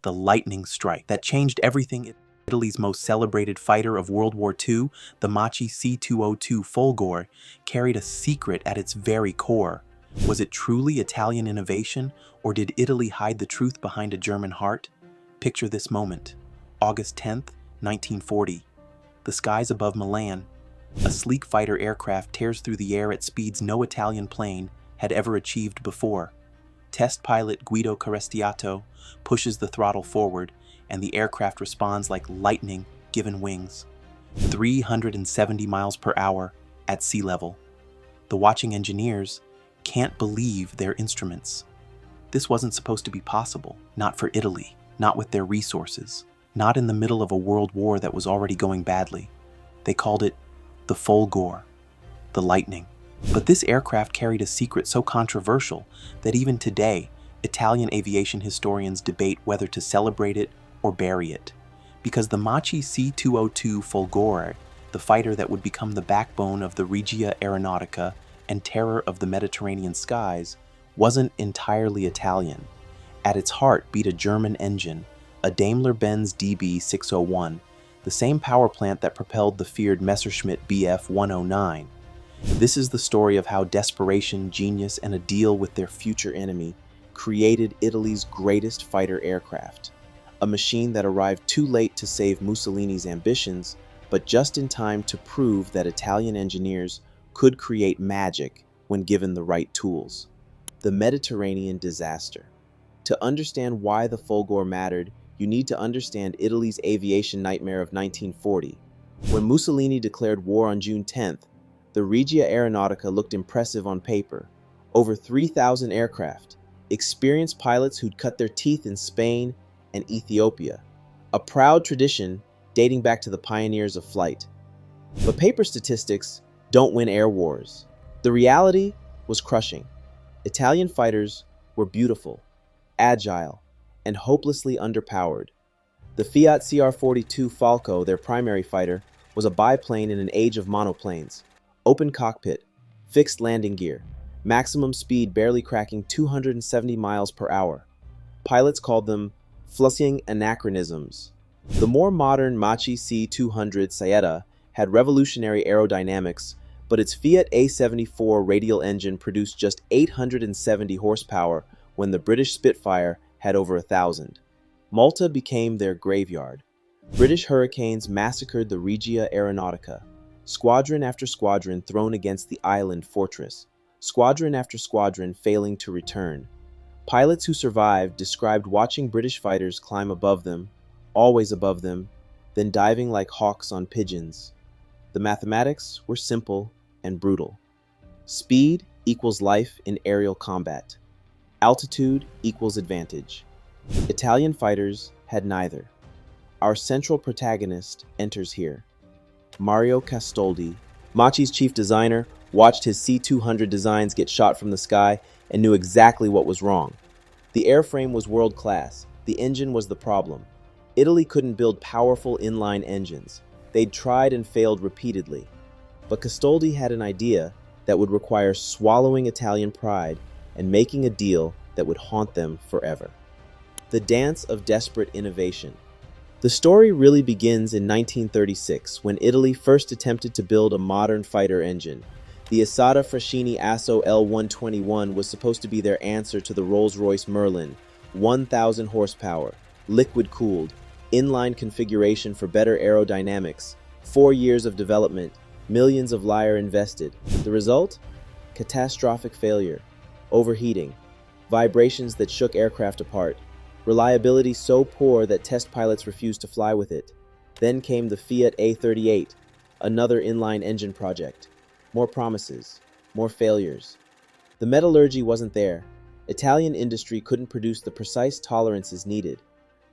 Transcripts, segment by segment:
the lightning strike that changed everything. Italy's most celebrated fighter of World War II, the Macchi C.202 FOLGORE, carried a secret at its very core. Was it truly Italian innovation, or did Italy hide the truth behind a German heart? Picture this moment. August 10th, 1940. The skies above Milan. A sleek fighter aircraft tears through the air at speeds no Italian plane had ever achieved before. Test pilot Guido Carestiato pushes the throttle forward, and the aircraft responds like lightning given wings. 370 miles per hour at sea level. The watching engineers can't believe their instruments. This wasn't supposed to be possible, not for Italy, not with their resources, not in the middle of a world war that was already going badly. They called it the Folgore, the lightning. But this aircraft carried a secret so controversial that even today, Italian aviation historians debate whether to celebrate it or bury it. Because the Macchi C.202 FOLGORE, the fighter that would become the backbone of the Regia Aeronautica and terror of the Mediterranean skies, wasn't entirely Italian. At its heart beat a German engine, a Daimler-Benz DB601, the same power plant that propelled the feared Messerschmitt Bf 109. This is the story of how desperation, genius, and a deal with their future enemy created Italy's greatest fighter aircraft. A machine that arrived too late to save Mussolini's ambitions, but just in time to prove that Italian engineers could create magic when given the right tools. The Mediterranean disaster. To understand why the Folgore mattered, you need to understand Italy's aviation nightmare of 1940. When Mussolini declared war on June 10th, the Regia Aeronautica looked impressive on paper. Over 3,000 aircraft, experienced pilots who'd cut their teeth in Spain and Ethiopia, a proud tradition dating back to the pioneers of flight. But paper statistics don't win air wars. The reality was crushing. Italian fighters were beautiful, agile, and hopelessly underpowered. The Fiat CR-42 Falco, their primary fighter, was a biplane in an age of monoplanes. Open cockpit, fixed landing gear, maximum speed barely cracking 270 miles per hour. Pilots called them flushing anachronisms. The more modern Macchi C.200 Saetta had revolutionary aerodynamics, but its Fiat A74 radial engine produced just 870 horsepower when the British Spitfire had over 1,000. Malta became their graveyard. British hurricanes massacred the Regia Aeronautica. Squadron after squadron thrown against the island fortress. Squadron after squadron failing to return. Pilots who survived described watching British fighters climb above them, always above them, then diving like hawks on pigeons. The mathematics were simple and brutal. Speed equals life in aerial combat. Altitude equals advantage. Italian fighters had neither. Our central protagonist enters here. Mario Castaldi, Macchi's chief designer, watched his C200 designs get shot from the sky and knew exactly what was wrong. The airframe was world-class. The engine was the problem. Italy couldn't build powerful inline engines. They'd tried and failed repeatedly. But Castaldi had an idea that would require swallowing Italian pride and making a deal that would haunt them forever. The dance of desperate innovation. The story really begins in 1936, when Italy first attempted to build a modern fighter engine. The Asada Fraschini Asso L121 was supposed to be their answer to the Rolls-Royce Merlin, 1,000 horsepower, liquid-cooled, inline configuration for better aerodynamics, 4 years of development, millions of lire invested. The result? Catastrophic failure, overheating, vibrations that shook aircraft apart, reliability so poor that test pilots refused to fly with it. Then came the Fiat A38, another inline engine project. More promises, more failures. The metallurgy wasn't there. Italian industry couldn't produce the precise tolerances needed.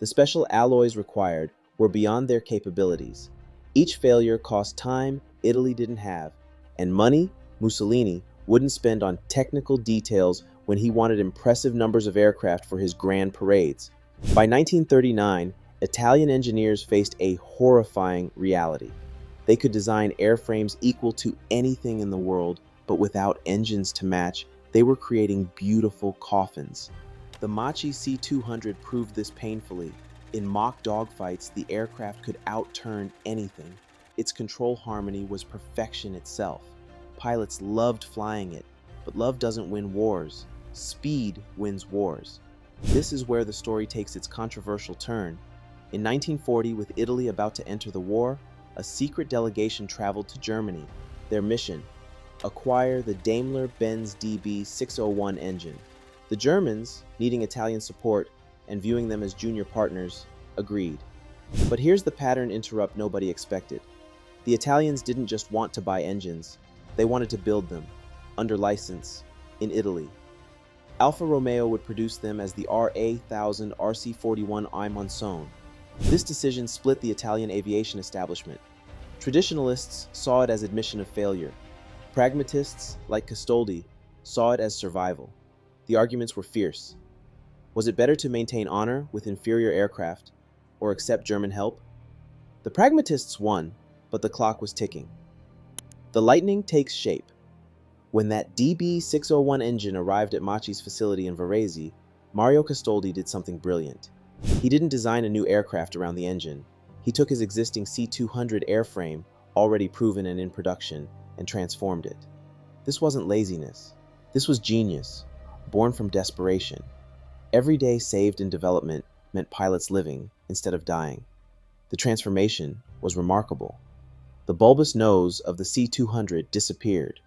The special alloys required were beyond their capabilities. Each failure cost time Italy didn't have, and money Mussolini wouldn't spend on technical details when he wanted impressive numbers of aircraft for his grand parades. By 1939, Italian engineers faced a horrifying reality. They could design airframes equal to anything in the world, but without engines to match, they were creating beautiful coffins. The Macchi C.200 proved this painfully. In mock dogfights, the aircraft could outturn anything. Its control harmony was perfection itself. Pilots loved flying it, but love doesn't win wars. Speed wins wars. This is where the story takes its controversial turn. In 1940, with Italy about to enter the war, a secret delegation traveled to Germany. Their mission: acquire the Daimler-Benz DB601 engine. The Germans, needing Italian support and viewing them as junior partners, agreed. But here's the pattern interrupt nobody expected. The Italians didn't just want to buy engines, they wanted to build them, under license, in Italy. Alfa Romeo would produce them as the RA1000 RC41i Monzon. This decision split the Italian aviation establishment. Traditionalists saw it as admission of failure. Pragmatists, like Castaldi, saw it as survival. The arguments were fierce. Was it better to maintain honor with inferior aircraft, or accept German help? The pragmatists won, but the clock was ticking. The lightning takes shape. When that DB601 engine arrived at Macchi's facility in Varese, Mario Castaldi did something brilliant. He didn't design a new aircraft around the engine. He took his existing C-200 airframe, already proven and in production, and transformed it. This wasn't laziness. This was genius, born from desperation. Every day saved in development meant pilots living instead of dying. The transformation was remarkable. The bulbous nose of the C-200 disappeared.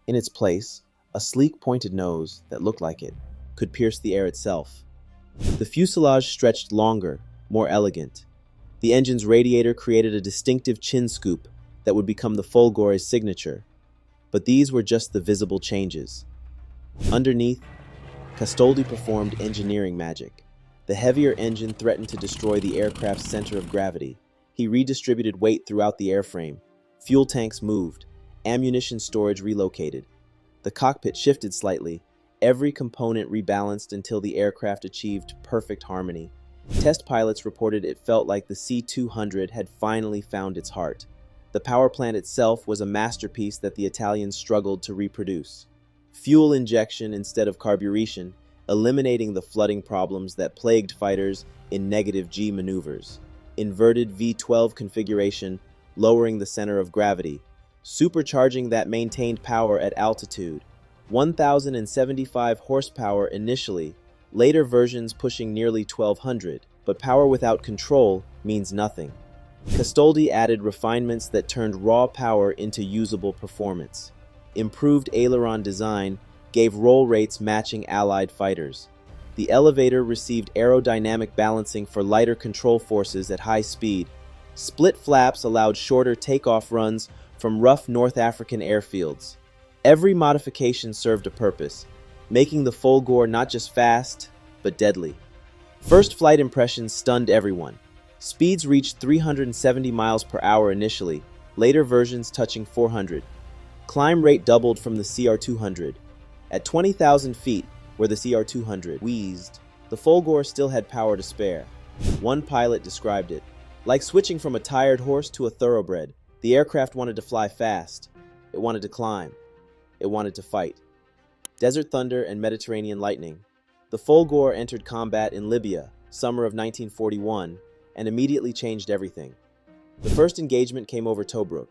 In its place, a sleek pointed nose that looked like it could pierce the air itself. The fuselage stretched longer, more elegant. The engine's radiator created a distinctive chin scoop that would become the Folgore's signature. But these were just the visible changes. Underneath, Castaldi performed engineering magic. The heavier engine threatened to destroy the aircraft's center of gravity. He redistributed weight throughout the airframe. Fuel tanks moved. Ammunition storage relocated. The cockpit shifted slightly. Every component rebalanced until the aircraft achieved perfect harmony. Test pilots reported it felt like the C-200 had finally found its heart. The power plant itself was a masterpiece that the Italians struggled to reproduce. Fuel injection instead of carburation, eliminating the flooding problems that plagued fighters in negative G maneuvers. Inverted V12 configuration, lowering the center of gravity. Supercharging that maintained power at altitude. 1,075 horsepower initially, later versions pushing nearly 1,200, but power without control means nothing. Castaldi added refinements that turned raw power into usable performance. Improved aileron design gave roll rates matching Allied fighters. The elevator received aerodynamic balancing for lighter control forces at high speed. Split flaps allowed shorter takeoff runs from rough North African airfields. Every modification served a purpose, making the Folgore not just fast, but deadly. First flight impressions stunned everyone. Speeds reached 370 miles per hour initially, later versions touching 400. Climb rate doubled from the CR200. At 20,000 feet, where the CR200 wheezed, the Folgore still had power to spare. One pilot described it, like switching from a tired horse to a thoroughbred. The aircraft wanted to fly fast. It wanted to climb. It wanted to fight. Desert Thunder and Mediterranean Lightning. The Folgore entered combat in Libya, summer of 1941, and immediately changed everything. The first engagement came over Tobruk.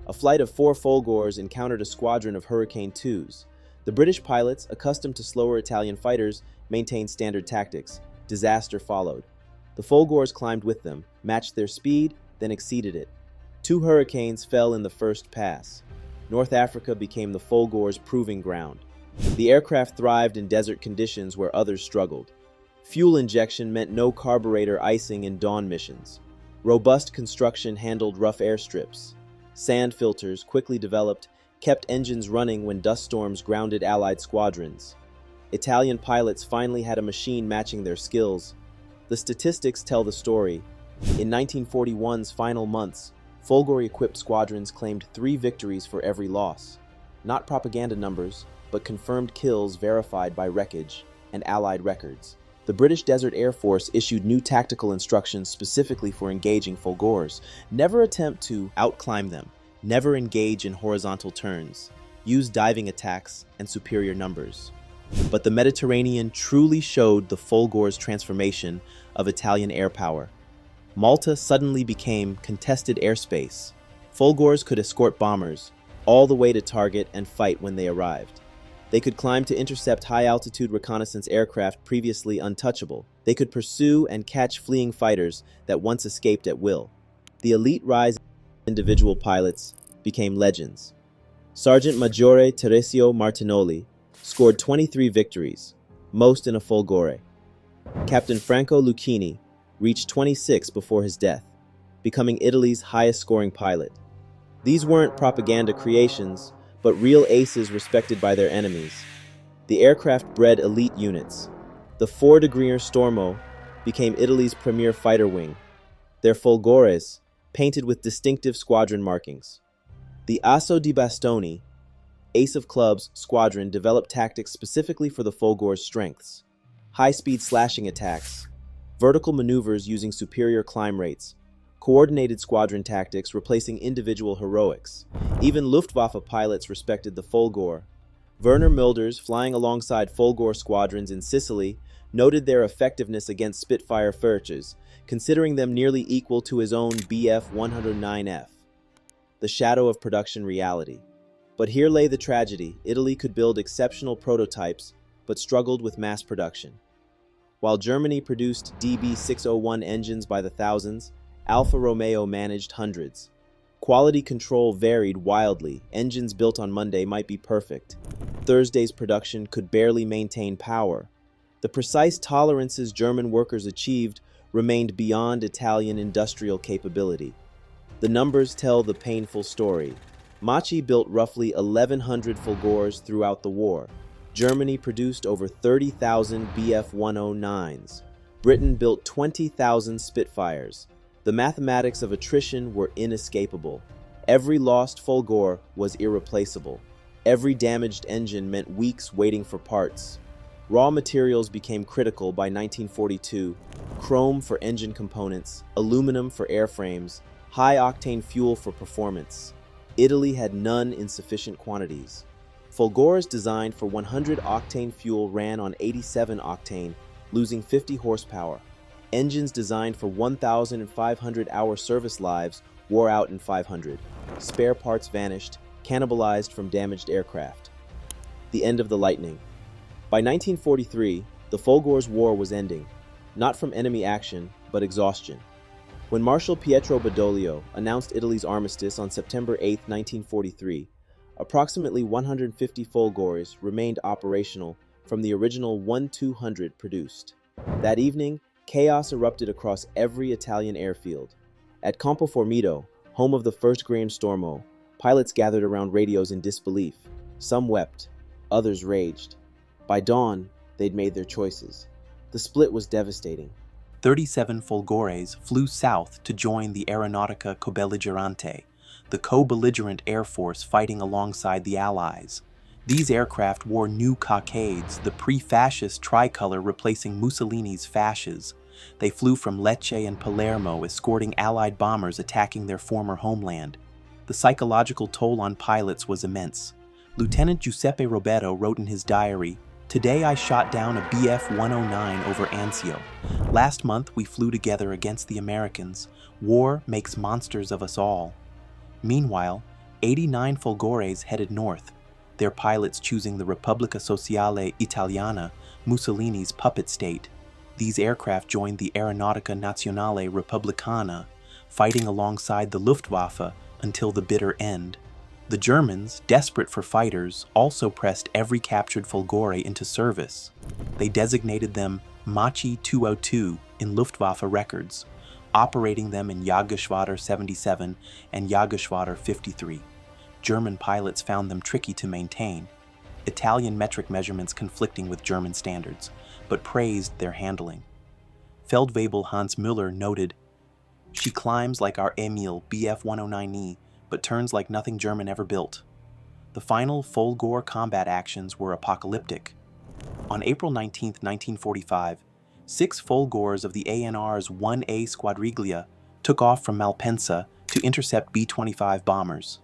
A flight of 4 Folgores encountered a squadron of Hurricane 2s. The British pilots, accustomed to slower Italian fighters, maintained standard tactics. Disaster followed. The Folgores climbed with them, matched their speed, then exceeded it. 2 Hurricanes fell in the first pass. North Africa became the Folgore's proving ground. The aircraft thrived in desert conditions where others struggled. Fuel injection meant no carburetor icing in dawn missions. Robust construction handled rough airstrips. Sand filters, quickly developed, kept engines running when dust storms grounded Allied squadrons. Italian pilots finally had a machine matching their skills. The statistics tell the story. In 1941's final months, Folgore-equipped squadrons claimed 3 victories for every loss. Not propaganda numbers, but confirmed kills verified by wreckage and Allied records. The British Desert Air Force issued new tactical instructions specifically for engaging Folgores. Never attempt to outclimb them. Never engage in horizontal turns. Use diving attacks and superior numbers. But the Mediterranean truly showed the Folgore's transformation of Italian air power. Malta suddenly became contested airspace. Folgores could escort bombers all the way to target and fight when they arrived. They could climb to intercept high-altitude reconnaissance aircraft previously untouchable. They could pursue and catch fleeing fighters that once escaped at will. The elite rise of individual pilots became legends. Sergeant Maggiore Teresio Martinoli scored 23 victories, most in a Folgore. Captain Franco Lucchini reached 26 before his death, becoming Italy's highest-scoring pilot. These weren't propaganda creations, but real aces respected by their enemies. The aircraft bred elite units. The 4-Degreer Stormo became Italy's premier fighter wing, their Folgores painted with distinctive squadron markings. The Asso di Bastoni, Ace of Clubs squadron developed tactics specifically for the Folgore's strengths. High-speed slashing attacks, vertical maneuvers using superior climb rates, coordinated squadron tactics replacing individual heroics. Even Luftwaffe pilots respected the Folgore. Werner Milders, flying alongside Folgore squadrons in Sicily, noted their effectiveness against Spitfire Furches, considering them nearly equal to his own Bf-109F. The shadow of production reality. But here lay the tragedy. Italy could build exceptional prototypes, but struggled with mass production. While Germany produced DB601 engines by the thousands, Alfa Romeo managed hundreds. Quality control varied wildly. Engines built on Monday might be perfect. Thursday's production could barely maintain power. The precise tolerances German workers achieved remained beyond Italian industrial capability. The numbers tell the painful story. Macchi built roughly 1,100 Folgores throughout the war. Germany produced over 30,000 Bf-109s. Britain built 20,000 Spitfires. The mathematics of attrition were inescapable. Every lost Folgore was irreplaceable. Every damaged engine meant weeks waiting for parts. Raw materials became critical by 1942. Chrome for engine components, aluminum for airframes, high-octane fuel for performance. Italy had none in sufficient quantities. Folgores designed for 100-octane fuel ran on 87 octane, losing 50 horsepower. Engines designed for 1,500-hour service lives wore out in 500. Spare parts vanished, cannibalized from damaged aircraft. The end of the lightning. By 1943, the Folgore's war was ending, not from enemy action, but exhaustion. When Marshal Pietro Badoglio announced Italy's armistice on September 8, 1943, approximately 150 Folgores remained operational from the original 1,200 produced. That evening, chaos erupted across every Italian airfield. At Campo Formido, home of the 1st-Degreer Stormo, pilots gathered around radios in disbelief. Some wept, others raged. By dawn, they'd made their choices. The split was devastating. 37 Folgores flew south to join the Aeronautica Cobelligerante, the co-belligerent air force fighting alongside the Allies. These aircraft wore new cockades, the pre-fascist tricolor replacing Mussolini's fasces. They flew from Lecce and Palermo, escorting Allied bombers attacking their former homeland. The psychological toll on pilots was immense. Lieutenant Giuseppe Roberto wrote in his diary, "Today I shot down a Bf-109 over Anzio. Last month we flew together against the Americans. War makes monsters of us all." Meanwhile, 89 Folgores headed north, their pilots choosing the Repubblica Sociale Italiana, Mussolini's puppet state. These aircraft joined the Aeronautica Nazionale Repubblicana, fighting alongside the Luftwaffe until the bitter end. The Germans, desperate for fighters, also pressed every captured Folgore into service. They designated them Macchi C.202 in Luftwaffe records, operating them in Jagdgeschwader 77 and Jagdgeschwader 53. German pilots found them tricky to maintain, Italian metric measurements conflicting with German standards, but praised their handling. Feldwebel Hans Müller noted, "She climbs like our Emil Bf-109E, but turns like nothing German ever built." The final Folgore combat actions were apocalyptic. On April 19, 1945, 6 Folgores of the ANR's 1A Squadriglia took off from Malpensa to intercept B-25 bombers.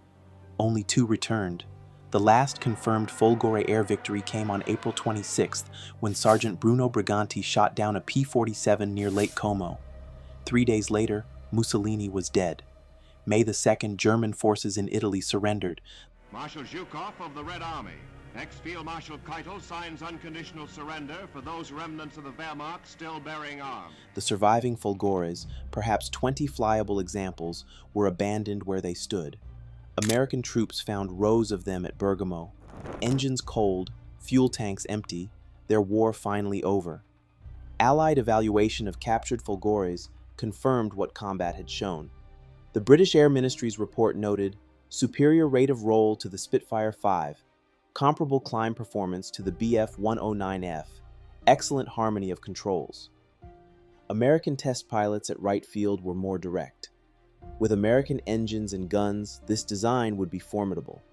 Only 2 returned. The last confirmed Folgore air victory came on April 26th when Sergeant Bruno Briganti shot down a P-47 near Lake Como. 3 days later, Mussolini was dead. May the 2nd, German forces in Italy surrendered. Marshal Zhukov of the Red Army. Ex-Field Marshal Keitel signs unconditional surrender for those remnants of the Wehrmacht still bearing arms. The surviving Folgores, perhaps 20 flyable examples, were abandoned where they stood. American troops found rows of them at Bergamo. Engines cold, fuel tanks empty, their war finally over. Allied evaluation of captured Folgores confirmed what combat had shown. The British Air Ministry's report noted superior rate of roll to the Spitfire 5, comparable climb performance to the Bf-109F, excellent harmony of controls. American test pilots at Wright Field were more direct. With American engines and guns, this design would be formidable.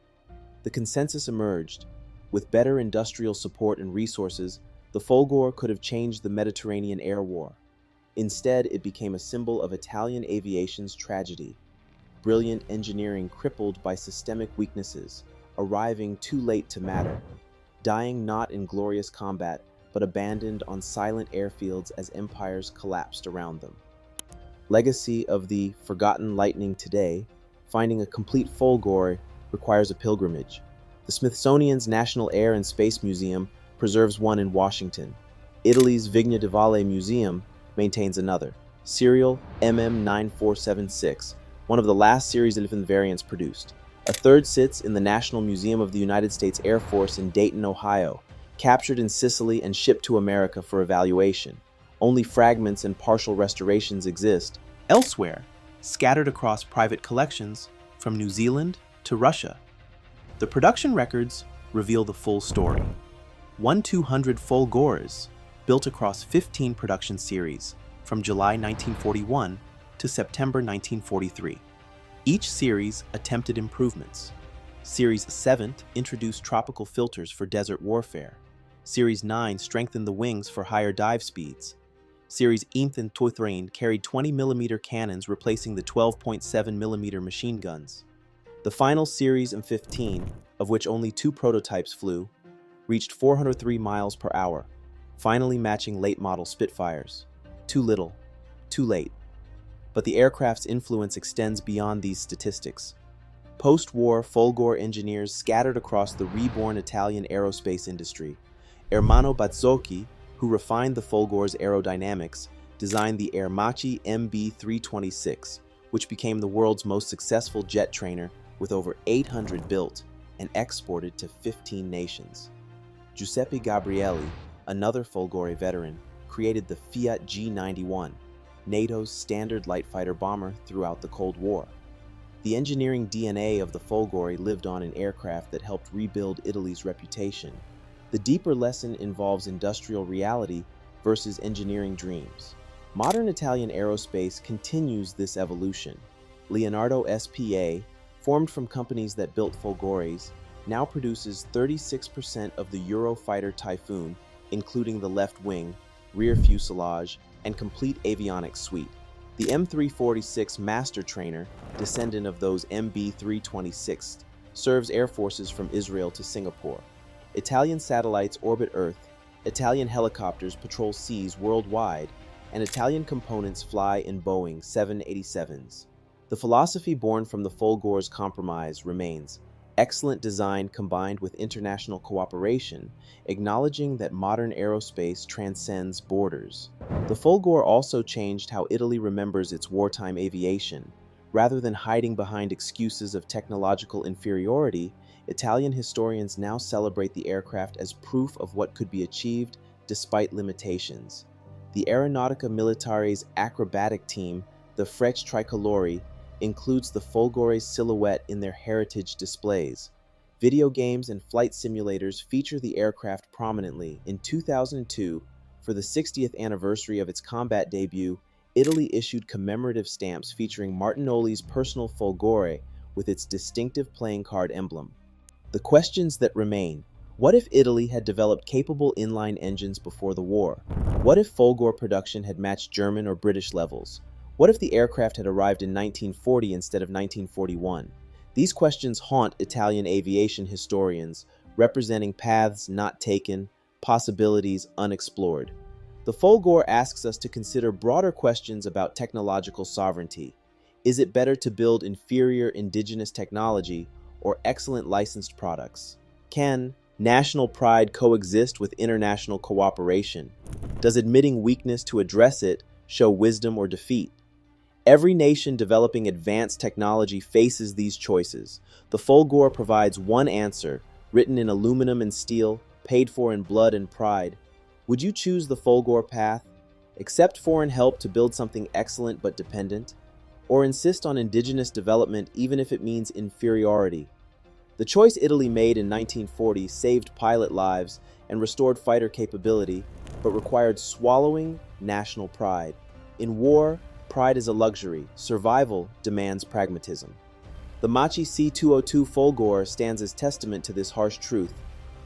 The consensus emerged. With better industrial support and resources, the Folgore could have changed the Mediterranean air war. Instead, it became a symbol of Italian aviation's tragedy. Brilliant engineering crippled by systemic weaknesses, arriving too late to matter, dying not in glorious combat, but abandoned on silent airfields as empires collapsed around them. Legacy of the forgotten lightning today, finding a complete Folgore requires a pilgrimage. The Smithsonian's National Air and Space Museum preserves one in Washington. Italy's Vigna di Valle Museum maintains another, serial MM9476, one of the last Series 11 variants produced. A third sits in the National Museum of the United States Air Force in Dayton, Ohio, captured in Sicily and shipped to America for evaluation. Only fragments and partial restorations exist. Elsewhere, scattered across private collections from New Zealand to Russia. The production records reveal the full story. 1,200 Folgores built across 15 production series from July 1941 to September 1943. Each series attempted improvements. Series 7 introduced tropical filters for desert warfare. Series 9 strengthened the wings for higher dive speeds. Series 8 and 13 carried 20mm cannons replacing the 12.7mm machine guns. The final Series M15, of which only 2 prototypes flew, reached 403 miles per hour, finally matching late-model Spitfires. Too little, too late. But the aircraft's influence extends beyond these statistics. Post-war Folgore engineers scattered across the reborn Italian aerospace industry. Ermanno Bazzocchi, who refined the Folgore's aerodynamics, designed the Macchi MB326, which became the world's most successful jet trainer with over 800 built and exported to 15 nations. Giuseppe Gabrielli, another Folgore veteran, created the Fiat G91, NATO's standard light fighter bomber throughout the Cold War. The engineering DNA of the Folgore lived on in aircraft that helped rebuild Italy's reputation. The deeper lesson involves industrial reality versus engineering dreams. Modern Italian aerospace continues this evolution. Leonardo S.p.A., formed from companies that built Folgores, now produces 36% of the Eurofighter Typhoon, including the left wing, rear fuselage, and complete avionics suite. The M346 Master Trainer, descendant of those MB326, serves air forces from Israel to Singapore. Italian satellites orbit Earth, Italian helicopters patrol seas worldwide, and Italian components fly in Boeing 787s. The philosophy born from the Folgore's compromise remains: excellent design combined with international cooperation, acknowledging that modern aerospace transcends borders. The Folgore also changed how Italy remembers its wartime aviation. Rather than hiding behind excuses of technological inferiority, Italian historians now celebrate the aircraft as proof of what could be achieved despite limitations. The Aeronautica Militare's acrobatic team, the Frecce Tricolori, includes the Folgore's silhouette in their heritage displays. Video games and flight simulators feature the aircraft prominently. In 2002, for the 60th anniversary of its combat debut, Italy issued commemorative stamps featuring Martinoli's personal Folgore with its distinctive playing card emblem. The questions that remain: what if Italy had developed capable inline engines before the war? What if Folgore production had matched German or British levels? What if the aircraft had arrived in 1940 instead of 1941? These questions haunt Italian aviation historians, representing paths not taken, possibilities unexplored. The Folgore asks us to consider broader questions about technological sovereignty. Is it better to build inferior indigenous technology or excellent licensed products? Can national pride coexist with international cooperation? Does admitting weakness to address it show wisdom or defeat? Every nation developing advanced technology faces these choices. The Folgore provides one answer, written in aluminum and steel, paid for in blood and pride. Would you choose the Folgore path, accept foreign help to build something excellent but dependent, or insist on indigenous development even if it means inferiority? The choice Italy made in 1940 saved pilot lives and restored fighter capability, but required swallowing national pride. In war, pride is a luxury. Survival demands pragmatism. The Macchi C.202 Folgore stands as testament to this harsh truth,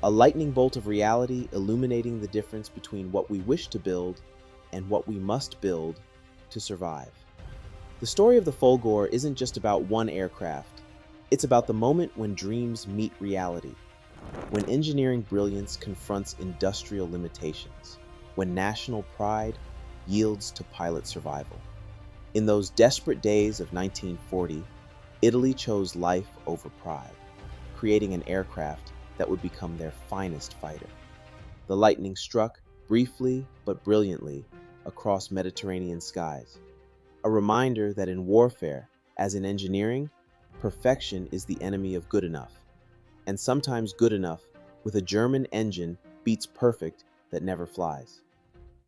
a lightning bolt of reality illuminating the difference between what we wish to build and what we must build to survive. The story of the Folgore isn't just about one aircraft. It's about the moment when dreams meet reality, when engineering brilliance confronts industrial limitations, when national pride yields to pilot survival. In those desperate days of 1940, Italy chose life over pride, creating an aircraft that would become their finest fighter. The lightning struck briefly but brilliantly across Mediterranean skies, a reminder that in warfare, as in engineering, perfection is the enemy of good enough, and sometimes good enough with a German engine beats perfect that never flies.